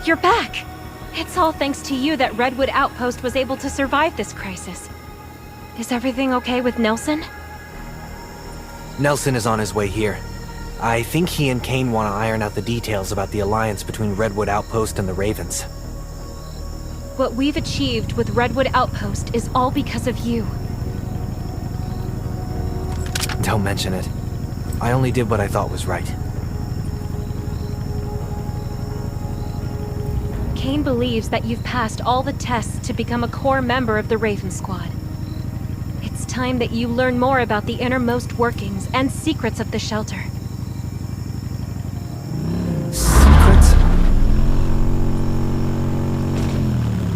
you're back! It's all thanks to you that Redwood Outpost was able to survive this crisis. Is everything okay with Nelson? Nelson is on his way here. I think he and Kane want to iron out the details about the alliance between Redwood Outpost and the Ravens. What we've achieved with Redwood Outpost is all because of you. Don't mention it. I only did what I thought was right. Kane believes that you've passed all the tests to become a core member of the Raven Squad. It's time that you learn more about the innermost workings and secrets of the shelter. Secrets?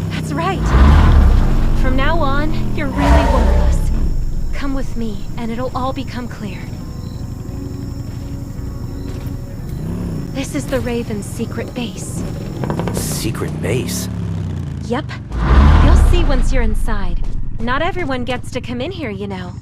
That's right. From now on, you're really one of us. Come with me, and it'll all become clear. This is the Raven's secret base. Secret base? Yep. You'll see once you're inside. Not everyone gets to come in here, you know.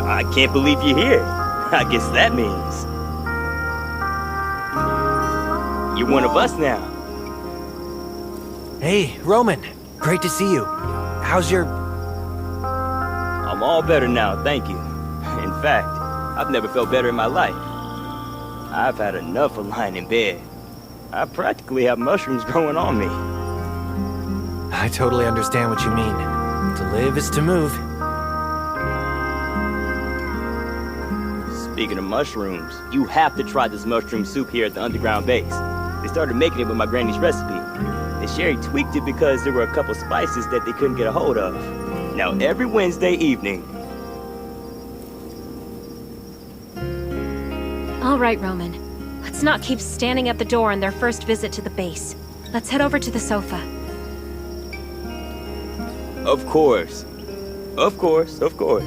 I can't believe you're here. I guess that means you're one of us now. Hey, Roman. Great to see you. How's your... I'm all better now, thank you. In fact, I've never felt better in my life. I've had enough of lying in bed. I practically have mushrooms growing on me. I totally understand what you mean. To live is to move. Speaking of mushrooms, you have to try this mushroom soup here at the underground base. They started making it with my granny's recipe. And Sherry tweaked it because there were a couple spices that they couldn't get a hold of. Now every Wednesday evening... All right, Roman. Let's not keep standing at the door on their first visit to the base. Let's head over to the sofa. Of course. Of course, of course.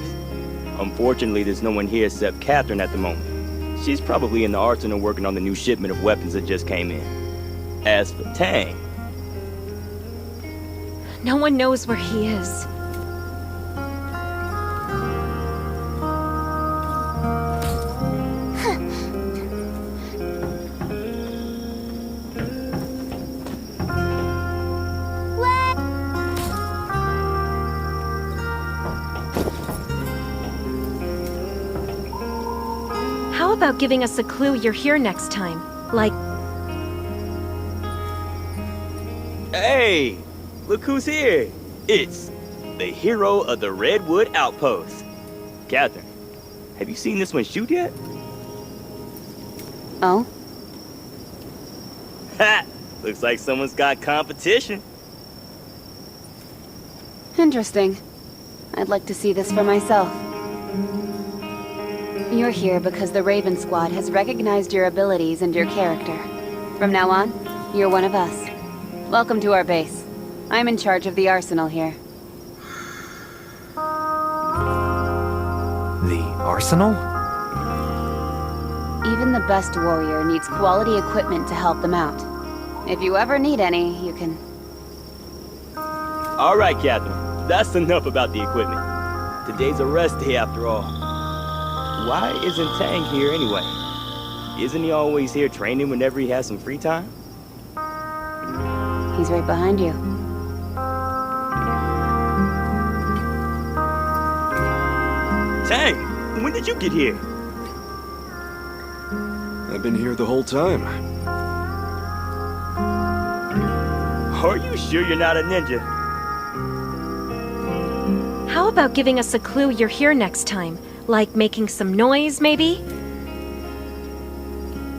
Unfortunately, there's no one here except Catherine at the moment. She's probably in the arsenal working on the new shipment of weapons that just came in. As for Tang... No one knows where he is. How about giving us a clue you're here next time? Like... Hey! Look who's here! It's the hero of the Redwood Outpost. Catherine, have you seen this one shoot yet? Oh? Ha! Looks like someone's got competition. Interesting. I'd like to see this for myself. You're here because the Raven Squad has recognized your abilities and your character. From now on, you're one of us. Welcome to our base. I'm in charge of the arsenal here. The arsenal? Even the best warrior needs quality equipment to help them out. If you ever need any, you can... All right, Catherine. That's enough about the equipment. Today's a rest day after all. Why isn't Tang here anyway? Isn't he always here training whenever he has some free time? He's right behind you. Tang, when did you get here? I've been here the whole time. Are you sure you're not a ninja? How about giving us a clue you're here next time? Like making some noise, maybe?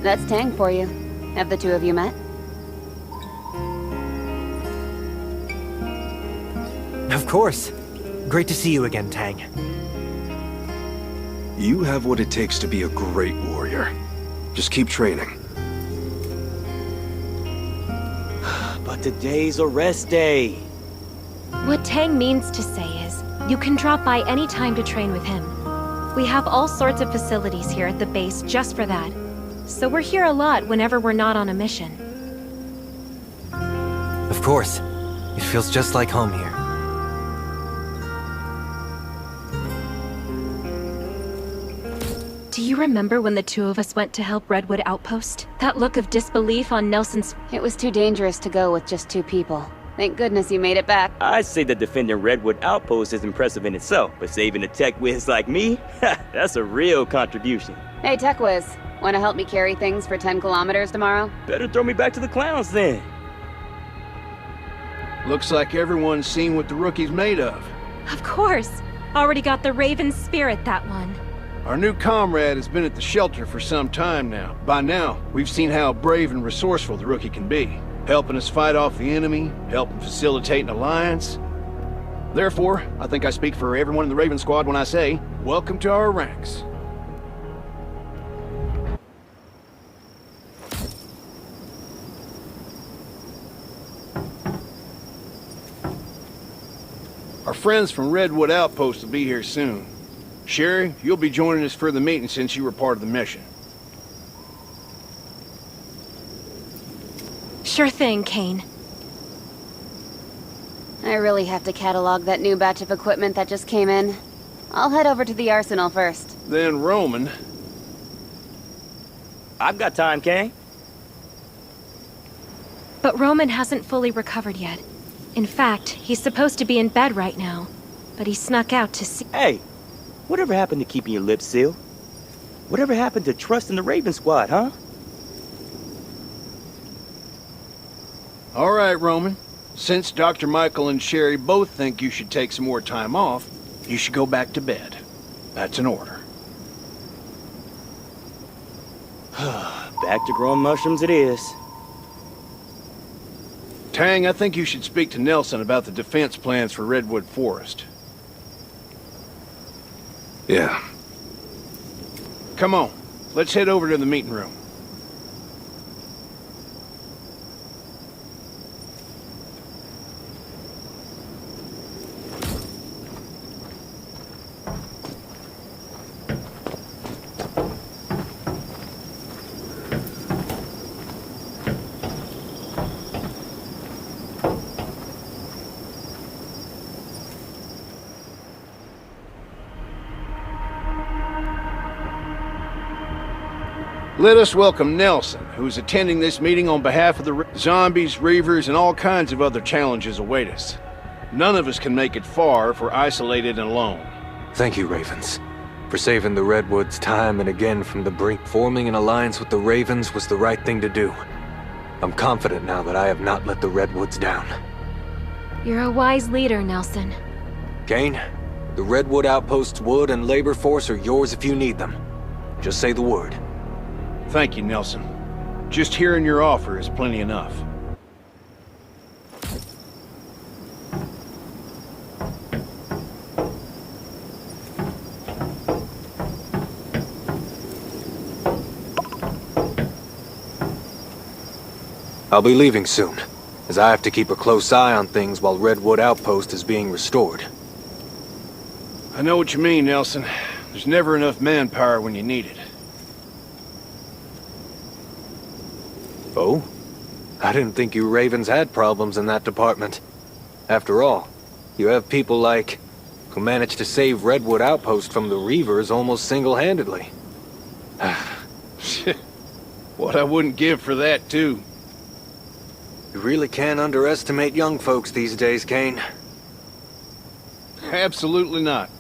That's Tang for you. Have the two of you met? Of course. Great to see you again, Tang. You have what it takes to be a great warrior. Just keep training. But today's a rest day. What Tang means to say is, you can drop by any time to train with him. We have all sorts of facilities here at the base just for that. So we're here a lot whenever we're not on a mission. Of course. It feels just like home here. Do you remember when the two of us went to help Redwood Outpost? That look of disbelief on Nelson's... It was too dangerous to go with just two people. Thank goodness you made it back. I'd say that defending Redwood Outpost is impressive in itself, but saving a tech whiz like me? That's a real contribution. Hey, Tech Whiz. Want to help me carry things for 10 kilometers tomorrow? Better throw me back to the clowns then. Looks like everyone's seen what the rookie's made of. Of course! Already got the Raven spirit, that one. Our new comrade has been at the shelter for some time now. By now, we've seen how brave and resourceful the rookie can be, helping us fight off the enemy, helping facilitate an alliance. Therefore, I think I speak for everyone in the Raven Squad when I say, welcome to our ranks. Our friends from Redwood Outpost will be here soon. Sherry, you'll be joining us for the meeting since you were part of the mission. Sure thing, Kane. I really have to catalog that new batch of equipment that just came in. I'll head over to the arsenal first. Then Roman. I've got time, Kang. But Roman hasn't fully recovered yet. In fact, he's supposed to be in bed right now. But he snuck out to see... Hey, whatever happened to keeping your lips sealed? Whatever happened to trusting the Raven Squad, huh? All right, Roman. Since Dr. Michael and Sherry both think you should take some more time off, you should go back to bed. That's an order. Back to growing mushrooms it is. Tang, I think you should speak to Nelson about the defense plans for Redwood Forest. Yeah. Come on, let's head over to the meeting room. Let us welcome Nelson, who's attending this meeting on behalf of the zombies, reavers, and all kinds of other challenges await us. None of us can make it far if we're isolated and alone. Thank you, Ravens, for saving the Redwoods time and again from the brink. Forming an alliance with the Ravens was the right thing to do. I'm confident now that I have not let the Redwoods down. You're a wise leader, Nelson. Kane, the Redwood Outpost's wood and labor force are yours if you need them. Just say the word. Thank you, Nelson. Just hearing your offer is plenty enough. I'll be leaving soon, as I have to keep a close eye on things while Redwood Outpost is being restored. I know what you mean, Nelson. There's never enough manpower when you need it. Oh? I didn't think you Ravens had problems in that department. After all, you have people like... who managed to save Redwood Outpost from the Reavers almost single-handedly. What I wouldn't give for that, too. You really can't underestimate young folks these days, Kane. Absolutely not.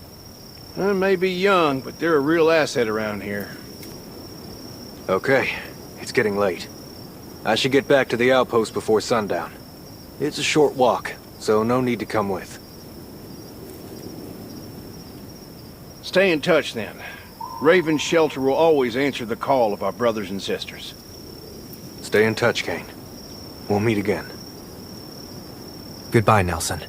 They may be young, but they're a real asset around here. Okay, it's getting late. I should get back to the outpost before sundown. It's a short walk, so no need to come with. Stay in touch then. Raven's shelter will always answer the call of our brothers and sisters. Stay in touch, Kane. We'll meet again. Goodbye, Nelson.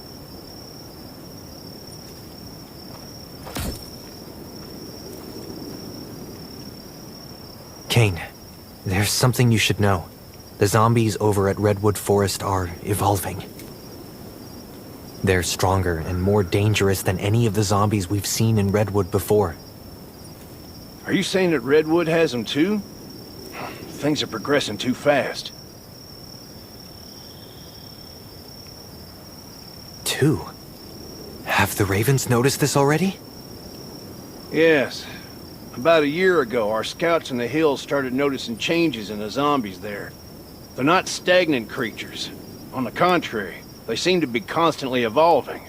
Kane, there's something you should know. The zombies over at Redwood Forest are evolving. They're stronger and more dangerous than any of the zombies we've seen in Redwood before. Are you saying that Redwood has them too? Things are progressing too fast. Two? Have the Ravens noticed this already? Yes. About a year ago, our scouts in the hills started noticing changes in the zombies there. They're not stagnant creatures. On the contrary, they seem to be constantly evolving.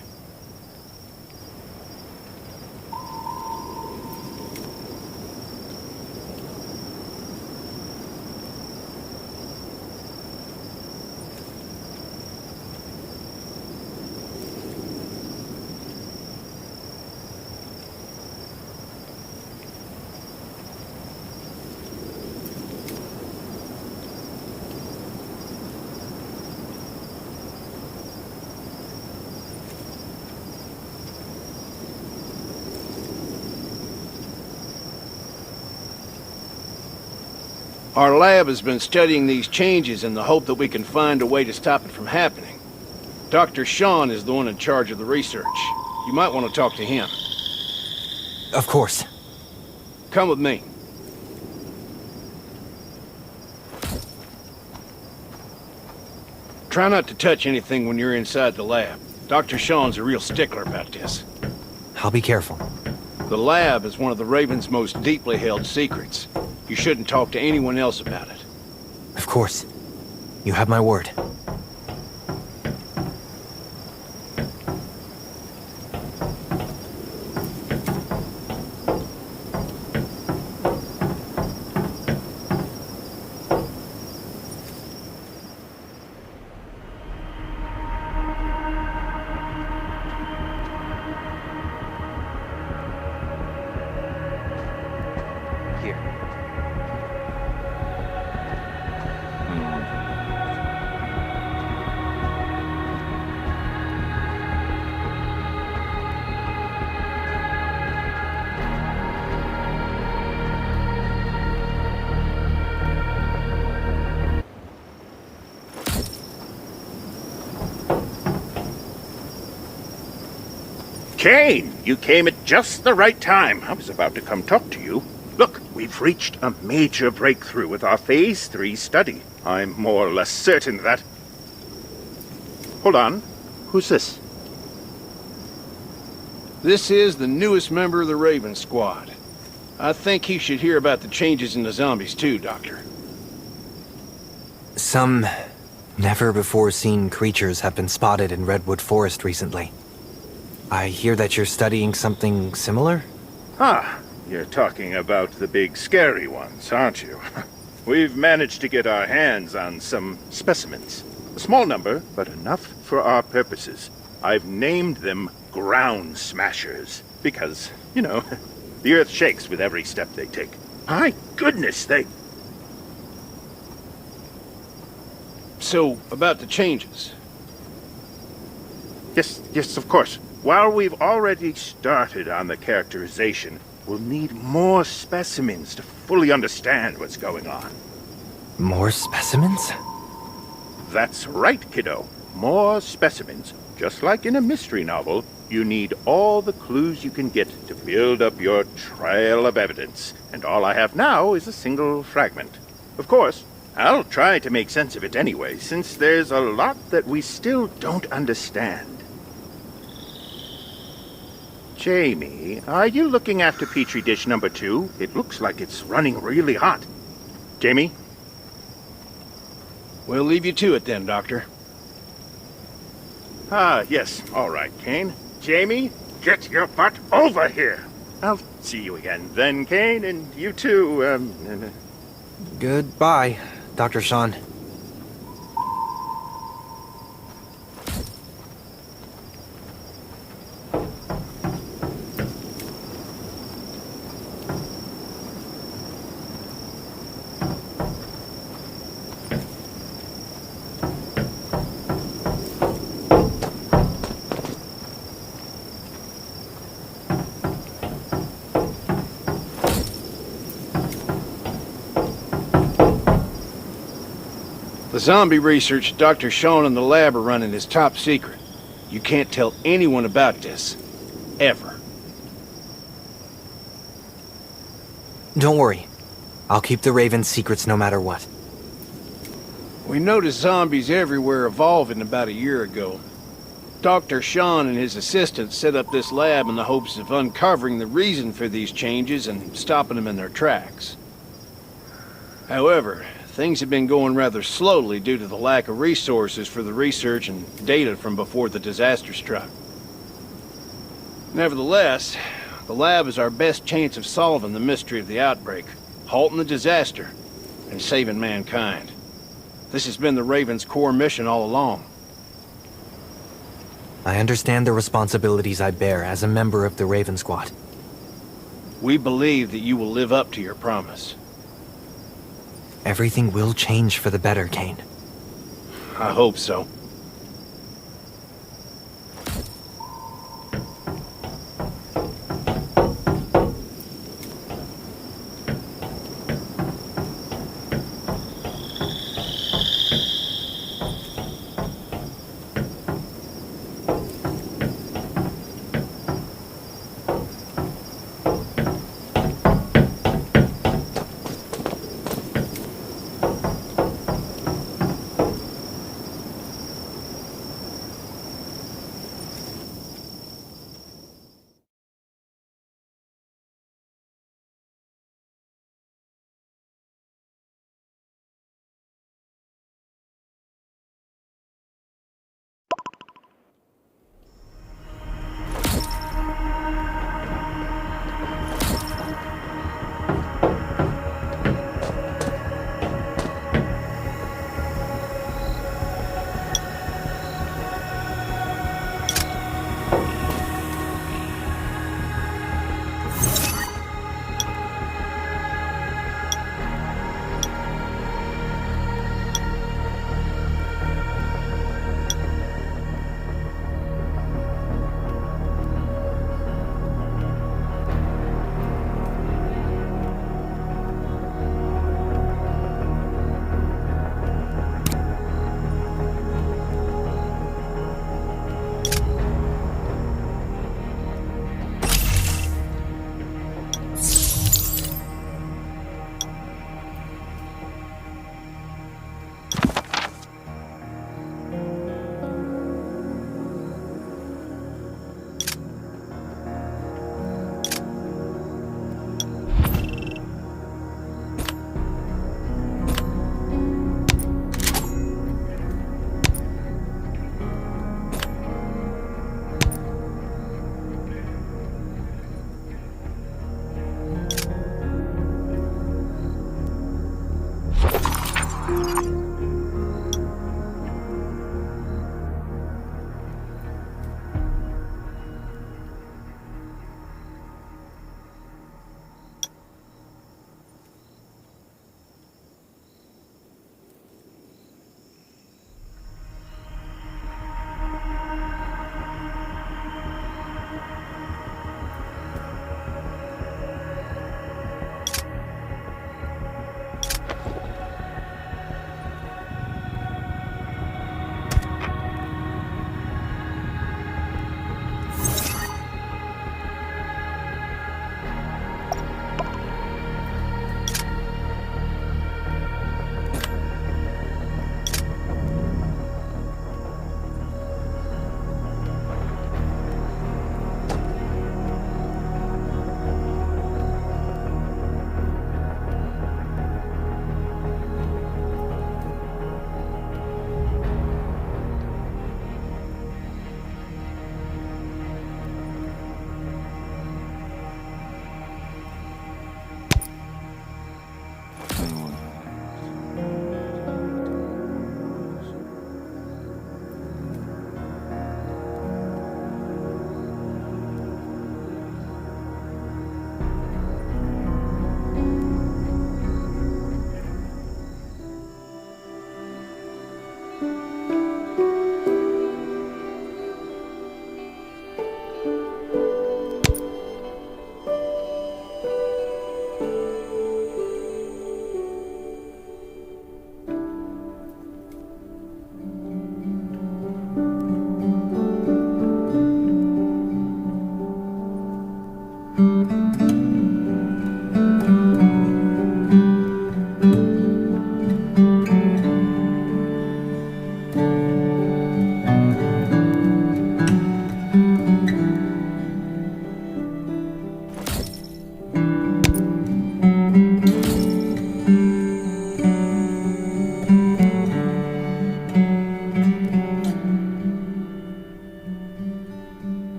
Our lab has been studying these changes in the hope that we can find a way to stop it from happening. Dr. Sean is the one in charge of the research. You might want to talk to him. Of course. Come with me. Try not to touch anything when you're inside the lab. Dr. Sean's a real stickler about this. I'll be careful. The lab is one of the Raven's most deeply held secrets. You shouldn't talk to anyone else about it. Of course. You have my word. Kane, you came at just the right time. I was about to come talk to you. Look, we've reached a major breakthrough with our Phase 3 study. I'm more or less certain that... Hold on. Who's this? This is the newest member of the Raven Squad. I think he should hear about the changes in the zombies too, Doctor. Some never-before-seen creatures have been spotted in Redwood Forest recently. I hear that you're studying something similar? Ah, you're talking about the big scary ones, aren't you? We've managed to get our hands on some specimens. A small number, but enough for our purposes. I've named them ground smashers. Because, you know, the earth shakes with every step they take. My goodness, they... So, about the changes. Yes, of course. While we've already started on the characterization, we'll need more specimens to fully understand what's going on. More specimens? That's right, kiddo. More specimens. Just like in a mystery novel, you need all the clues you can get to build up your trail of evidence. And all I have now is a single fragment. Of course, I'll try to make sense of it anyway, since there's a lot that we still don't understand. Jamie, are you looking after Petri dish number 2? It looks like it's running really hot. Jamie? We'll leave you to it then, Doctor. Ah, yes. All right, Kane. Jamie, get your butt over here. I'll see you again then, Kane, and you too, Goodbye, Dr. Sean. The zombie research Dr. Sean and the lab are running is top secret. You can't tell anyone about this. Ever. Don't worry. I'll keep the Raven's secrets no matter what. We noticed zombies everywhere evolving about a year ago. Dr. Sean and his assistants set up this lab in the hopes of uncovering the reason for these changes and stopping them in their tracks. However, things have been going rather slowly due to the lack of resources for the research and data from before the disaster struck. Nevertheless, the lab is our best chance of solving the mystery of the outbreak, halting the disaster, and saving mankind. This has been the Raven's core mission all along. I understand the responsibilities I bear as a member of the Raven Squad. We believe that you will live up to your promise. Everything will change for the better, Kane. I hope so.